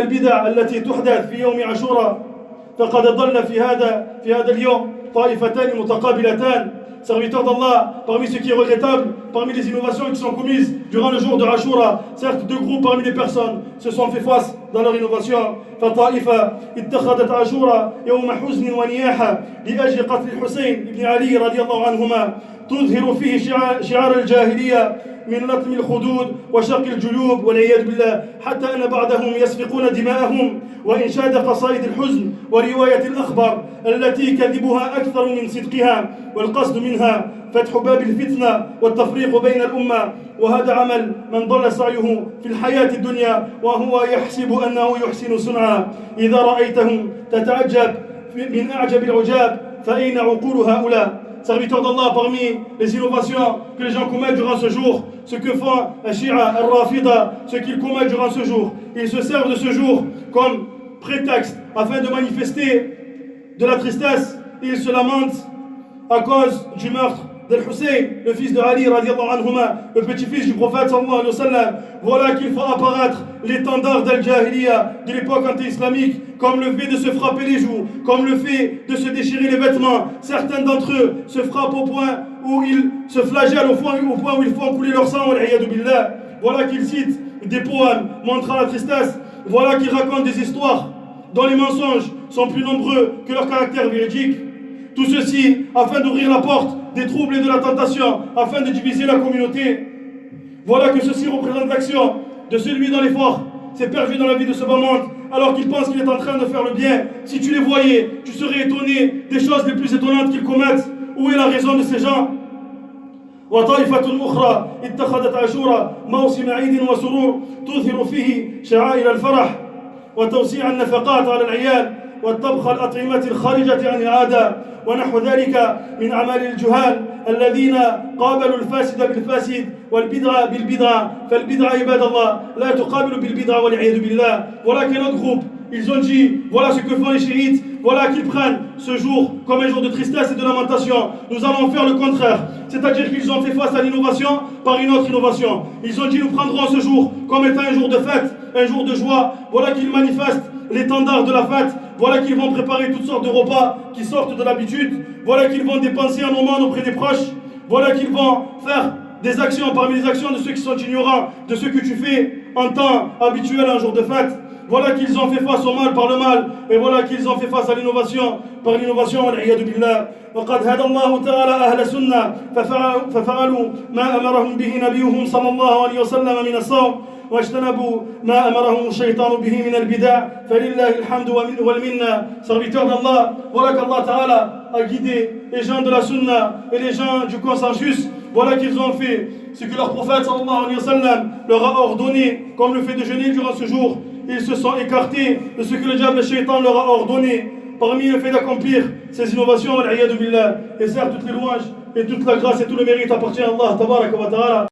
البدع التي تحدث في يوم عاشوراء فقد ضل في هذا اليوم طائفتان متقابلتان. Serviteurs d'Allah, parmi ce qui est regrettable, parmi les innovations qui sont commises durant le jour de Ashura, certes deux groupes parmi les personnes se sont fait face dans leur innovation. فطائفة اتخذت عاشوراء يوم حزن ونياحة لأجل قتل الحسين بن علي رضي الله عنهما تظهر فيه شعار الجاهلية من لطم الخدود وشق الجيوب والعياذ بالله، حتى أن بعضهم يسفكون دماءهم وإنشاد قصائد الحزن ورواية الأخبار التي كذبها أكثر من صدقها، والقصد منها فتح باب الفتنة والتفريق بين الأمة. وهذا عمل من ضل سعيه في الحياة الدنيا وهو يحسب أنه يحسن صنعا. إذا رأيتهم تتعجب من أعجب العجاب فأين عقول هؤلاء. Serviteurs d'Allah, parmi les innovations que les gens commettent durant ce jour, ce que font Shia, Al-Rafida, ce qu'ils commettent durant ce jour, ils se servent de ce jour comme prétexte afin de manifester de la tristesse. Ils se lamentent à cause du meurtre d'Al-Hussein, le fils de Ali radiallahu anhuma, le petit-fils du prophète sallallahu alayhi wa sallam. Voilà qu'il faut apparaître l'étendard d'Al-Jahiliya de l'époque anti-islamique, comme le fait de se frapper les joues, comme le fait de se déchirer les vêtements. Certains d'entre eux se frappent au point où ils se flagellent, au point où ils font couler leur sang. Voilà qu'ils citent des poèmes montrant la tristesse. Voilà qu'ils racontent des histoires dont les mensonges sont plus nombreux que leur caractère véridique. Tout ceci afin d'ouvrir la porte des troubles et de la tentation, afin de diviser la communauté. Voilà que ceci représente l'action de celui dont l'effort s'est perdu dans la vie de ce bas monde, alors qu'il pense qu'il est en train de faire le bien. Si tu les voyais, tu serais étonné des choses les plus étonnantes qu'ils commettent. Où est la raison de ces gens? وطائفة أخرى اتخذت عاشوراء موسم عيد وسرور تظهر فيه شعائر الفرح وتوسيع النفقات على العيال والطبخ الأطعمة الخارجة عن العادة ونحو ذلك من أعمال الجهال الذين قابلوا الفاسد بالفاسد والبدعة بالبدعة. فالبدعة عباد الله لا تقابل بالبدعة والعياذ بالله. Voilà qu'un autre groupe, ils ont dit, voilà ce que font les chiites, voilà qu'ils prennent ce jour comme un jour de tristesse et de lamentation. Nous allons faire le contraire, c'est-à-dire qu'ils ont fait face à l'innovation par une autre innovation. Ils ont dit, nous prendrons ce jour comme étant un jour de fête, un jour de joie. Voilà qu'ils manifestent l'étendard de la fête. Voilà qu'ils vont préparer toutes sortes de repas qui sortent de l'habitude. Voilà qu'ils vont dépenser un moment auprès des proches. Voilà qu'ils vont faire des actions parmi les actions de ceux qui sont ignorants de ce que tu fais en temps habituel un jour de fête. Voilà qu'ils ont fait face au mal par le mal, et voilà qu'ils ont fait face à l'innovation par l'innovation. والعياذ بالله. وقد هدى الله تعالى أهل السنة ففعلوا ما أمرهم به نبيهم صلى الله عليه وسلم من الصوم واجتنبوا ما أمرهم الشيطان به من البدع فلله الحمد والمنة. Serviteurs d'Allah, voilà qu'Allah Ta'ala a guidé les gens de la sunna et les gens du consensus. Voilà qu'ils ont fait ce que leur prophète sallallahu alayhi wa sallam leur a ordonné, comme le fait de jeûner durant ce jour. Ils se sont écartés de ce que le diable, le shaitan, leur a ordonné. Parmi le fait d'accomplir ces innovations, et certes toutes les louanges et toute la grâce et tout le mérite appartient à Allah tabaraka wa ta'ala.